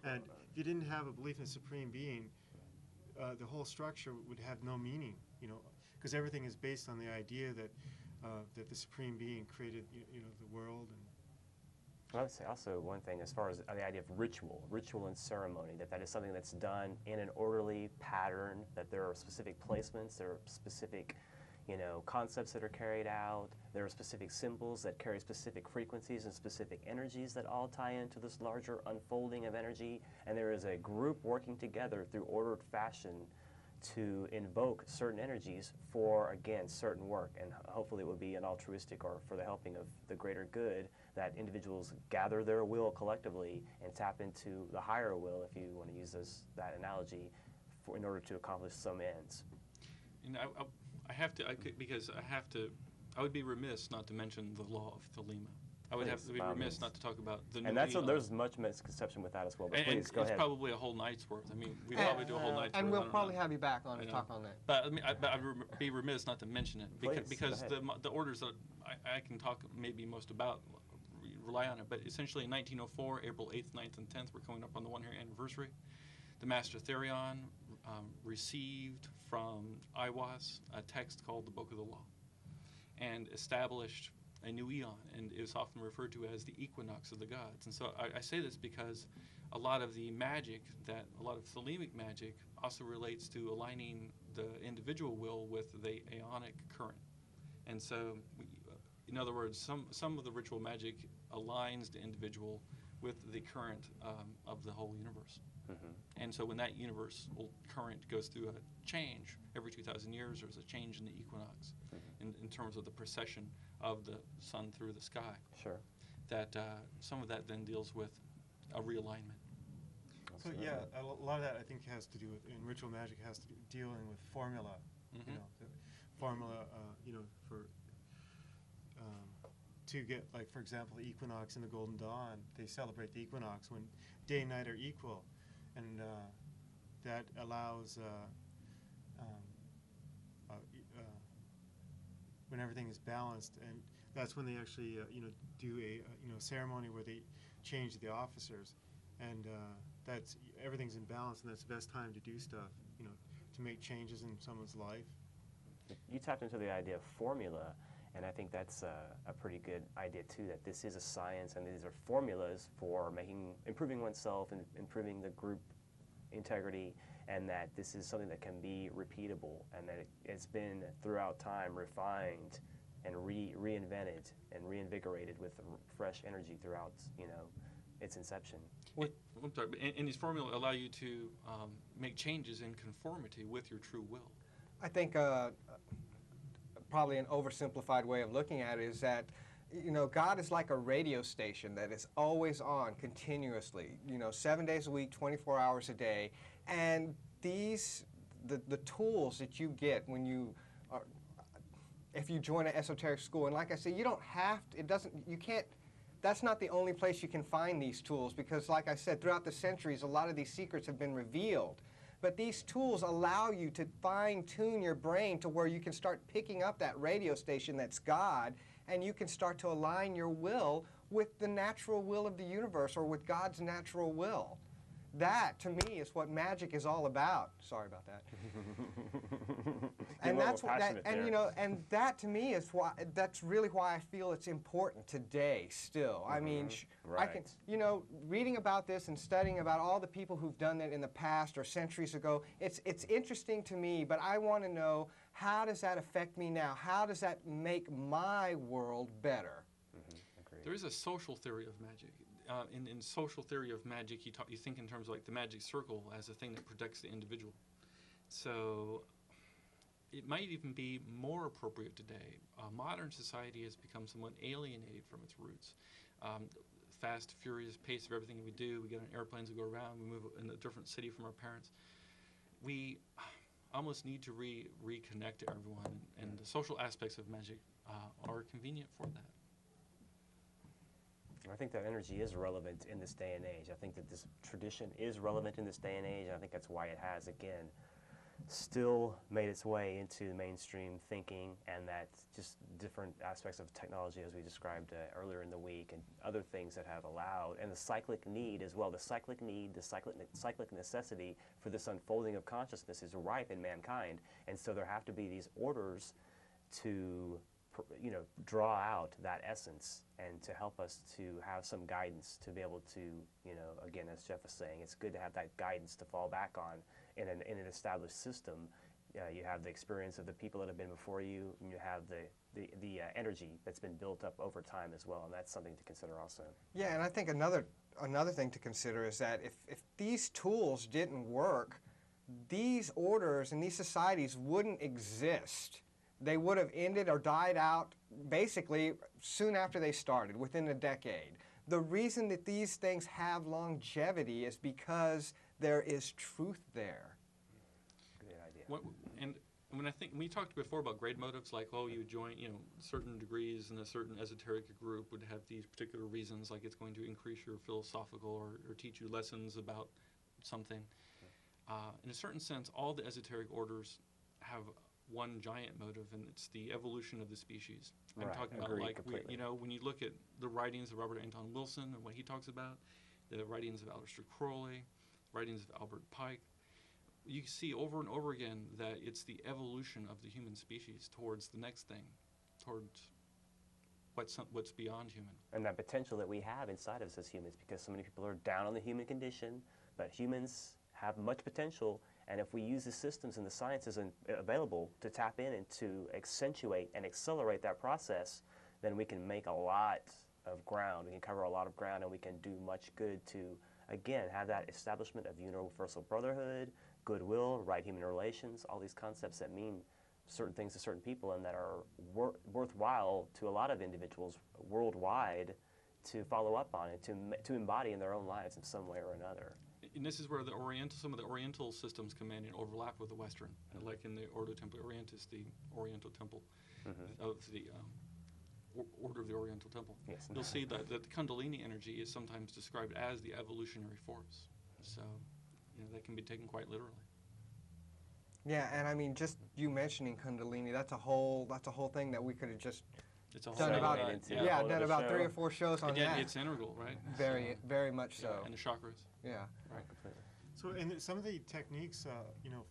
And if you didn't have a belief in a supreme being, the whole structure would have no meaning, you know, because everything is based on the idea that that the supreme being created, you know, the world. And I would say also one thing as far as the idea of ritual and ceremony, that is something that's done in an orderly pattern, that there are specific placements, there are specific, you know, concepts that are carried out, there are specific symbols that carry specific frequencies and specific energies that all tie into this larger unfolding of energy, and there is a group working together through ordered fashion to invoke certain energies for, again, certain work, and hopefully it would be an altruistic or for the helping of the greater good, that individuals gather their will collectively and tap into the higher will, if you want to use that analogy, in order to accomplish some ends. And I have to, because I would be remiss not to mention the law of Thelema. I would have to be remiss not to talk about the new. And there's much misconception with that as well, but please, go ahead. It's probably a whole night's worth. I mean, we probably do a whole night's worth. And we'll probably have you back on to talk on that. But I mean, I'd be remiss not to mention it, because Please, the orders that I can talk maybe most about rely on it. But essentially in 1904, April 8th, 9th, and 10th, we're coming up on the 1-year anniversary, the Master Therion received from Iwas a text called the Book of the Law, and established a new eon, and it is often referred to as the equinox of the gods. And so I say this because a lot of the magic, a lot of Thelemic magic, also relates to aligning the individual will with the aeonic current. And so, in other words, some of the ritual magic aligns the individual with the current of the whole universe. Mm-hmm. And so when that universal current goes through a change, every 2,000 years there's a change in the equinox, mm-hmm. in terms of the precession of the sun through the sky. Sure. That some of that then deals with a realignment. So yeah, a lot of that I think has to do with, in ritual magic, has to do dealing with formula. Mm-hmm. You know, the formula. You know, for to get, like, for example, the equinox in the Golden Dawn, they celebrate the equinox when day and night are equal, and that allows when everything is balanced, and that's when they actually you know, do a ceremony where they change the officers, and that's, everything's in balance, and that's the best time to do stuff, you know, to make changes in someone's life. You tapped into the idea of formula, and I think that's a pretty good idea too, that this is a science and these are formulas for improving oneself and improving the group integrity, and that this is something that can be repeatable, and that it's been throughout time refined and reinvented and reinvigorated with fresh energy throughout, you know, its inception. I'm sorry, and these formulas allow you to make changes in conformity with your true will. I think probably an oversimplified way of looking at it is that, God is like a radio station that is always on continuously, 7 days a week, 24 hours a day. And the tools that you get when you are, if you join an esoteric school, and like I said, you don't have to, you can't, that's not the only place you can find these tools, because like I said, throughout the centuries, a lot of these secrets have been revealed. But these tools allow you to fine-tune your brain to where you can start picking up that radio station that's God, and you can start to align your will with the natural will of the universe, or with God's natural will. That, to me, is what magic is all about. Sorry about that. And that's what that, and and that to me is why, that's really why I feel it's important today still. I mean, I can, reading about this and studying about all the people who've done that in the past or centuries ago, it's interesting to me, but I want to know, how does that affect me now? How does that make my world better? There is a social theory of magic. In social theory of magic, you think in terms of like the magic circle as a thing that protects the individual. So it might even be more appropriate today. Modern society has become somewhat alienated from its roots. Fast, furious pace of everything we do. We get on airplanes, we go around, we move in a different city from our parents. We almost need to reconnect everyone, and the social aspects of magic are convenient for that. I think that energy is relevant in this day and age. I think that this tradition is relevant in this day and age, and I think that's why it has, again, still made its way into mainstream thinking, and that just different aspects of technology, as we described earlier in the week, and other things that have allowed, and the cyclic need as well. The cyclic need, the cyclic necessity for this unfolding of consciousness is ripe in mankind, and so there have to be these orders to draw out that essence and to help us to have some guidance to be able to, again, as Jeff was saying, it's good to have that guidance to fall back on in an established system. You have the experience of the people that have been before you, and you have the energy that's been built up over time as well, and that's something to consider also. Yeah, and I think another thing to consider is that if these tools didn't work, these orders and these societies wouldn't exist. They would have ended or died out basically soon after they started, within a decade. The reason that these things have longevity is because there is truth there. Good idea. And when we talked before about grade motives, like, you join, certain degrees in a certain esoteric group would have these particular reasons, like it's going to increase your philosophical or teach you lessons about something. In a certain sense, all the esoteric orders have one giant motive, and it's the evolution of the species. I'm talking about, like, when you look at the writings of Robert Anton Wilson and what he talks about, the writings of Aleister Crowley, writings of Albert Pike, you see over and over again that it's the evolution of the human species towards the next thing, towards what's beyond human. And that potential that we have inside of us as humans, because so many people are down on the human condition, but humans have much potential. And if we use the systems and the sciences available to tap in and to accentuate and accelerate that process, then we can make a lot of ground. We can cover a lot of ground, and we can do much good to, again, have that establishment of universal brotherhood, goodwill, right human relations, all these concepts that mean certain things to certain people and that are worthwhile to a lot of individuals worldwide to follow up on and to embody in their own lives in some way or another. And this is where some of the Oriental systems come in and overlap with the Western, like in the Ordo Templi Orientis, the Oriental Temple of the Order of the Oriental Temple. Yes. You'll see that the Kundalini energy is sometimes described as the evolutionary force. So, that can be taken quite literally. Yeah, and I mean, just you mentioning Kundalini, that's a whole thing that we could have just It's a done whole about done about 3 or 4 shows on Again, that. it's integral, right? Very much so. And the chakras. Yeah. Right, completely. So, and some of the techniques,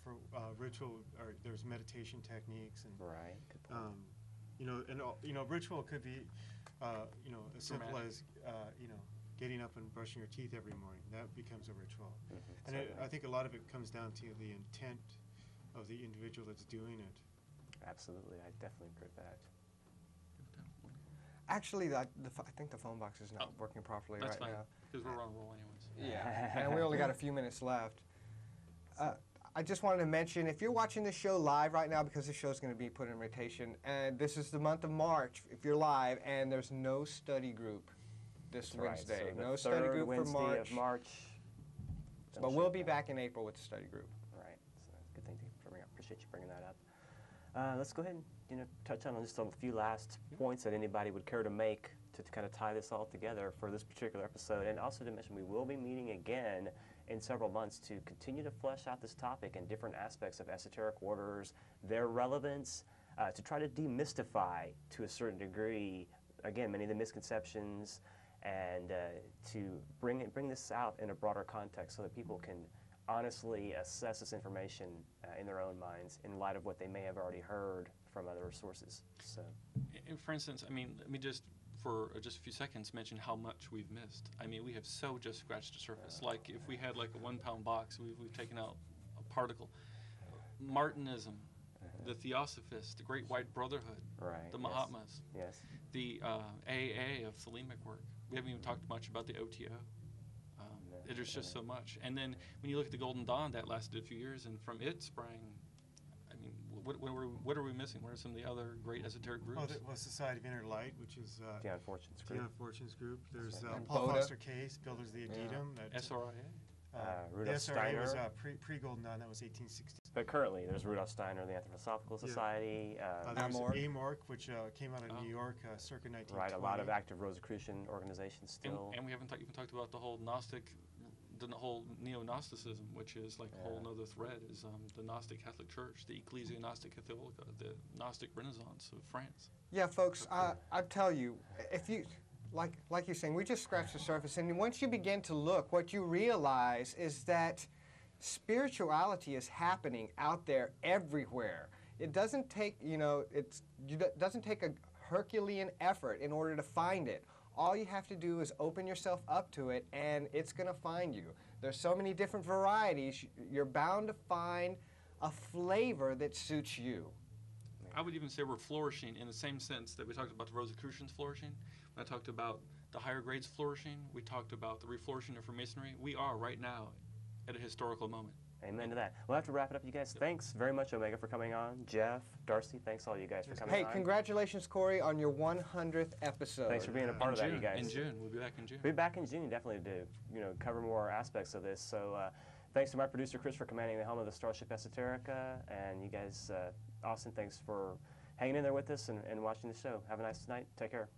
for ritual, or there's meditation techniques, and Right. Good point. ritual could be, as simple as, getting up and brushing your teeth every morning. That becomes a ritual. And I think a lot of it comes down to the intent of the individual that's doing it. Absolutely, I definitely agree with that. Actually, I think the phone box is not working properly That's right fine, now. because we're on a roll anyways. Yeah, and we only got a few minutes left. I just wanted to mention, if you're watching this show live right now, because the show's going to be put in rotation, and this is the month of March, if you're live, and there's no study group this Wednesday. Right, so no the study third group Wednesday for March. of March. But we'll be back in April with the study group. Right, so that's a good thing to bring up. Appreciate you bringing that up. Let's go ahead and touch on just a few last points that anybody would care to make to kind of tie this all together for this particular episode, and also to mention we will be meeting again in several months to continue to flesh out this topic and different aspects of esoteric orders, their relevance, to try to demystify to a certain degree, again, many of the misconceptions, and to bring this out in a broader context so that people can honestly assess this information in their own minds in light of what they may have already heard from other sources. So, For instance, I mean, let me just for just a few seconds mention how much we've missed. I mean, we have so just scratched the surface. Like if we had like a 1 pound box, we've taken out a particle. Martinism, the Theosophists, the Great White Brotherhood, right, the Mahatmas, yes, the AA of Thelemic work. We haven't even talked much about the OTO. There's just so much. And then when you look at the Golden Dawn, that lasted a few years, and from it sprang, I mean, what are we missing? What are some of the other great esoteric groups? Oh, Society of Inner Light, which is the Unfortunates the group. Unfortunates group. There's And Paul Boda. Foster Case, Builders of the Addendum. SRIA? The Rudolf SRA was Steiner. pre-Golden Dawn. That was 1860. But currently, there's Rudolf Steiner, the Anthroposophical Society. There was Amorc. Amorc, which came out of New York circa 1920. Right, a lot of active Rosicrucian organizations still. And we haven't even talked about the whole the whole neo-Gnosticism, which is like a whole other thread, is the Gnostic Catholic Church, the Ecclesia Gnostic Catholica, the Gnostic Renaissance of France. Yeah, folks, I tell you, if you, like you're saying, we just scratched the surface, and once you begin to look, what you realize is that spirituality is happening out there everywhere. It doesn't take, doesn't take a Herculean effort in order to find it. All you have to do is open yourself up to it, and it's going to find you. There's so many different varieties. You're bound to find a flavor that suits you. I would even say we're flourishing in the same sense that we talked about the Rosicrucians flourishing. When I talked about the higher grades flourishing, we talked about the reflourishing of Freemasonry. We are right now at a historical moment. Amen to that. We'll have to wrap it up, you guys. Thanks very much, Omega, for coming on. Jeff, Darcy, thanks all you guys for coming on. Hey, congratulations, Kory, on your 100th episode. Thanks for being a part of that, you guys. In June. We'll be back in June. We'll be back in June, definitely, to cover more aspects of this. So thanks to my producer, Chris, for commanding the helm of the Starship Esoterica. And you guys, Austin, thanks for hanging in there with us and watching the show. Have a nice night. Take care.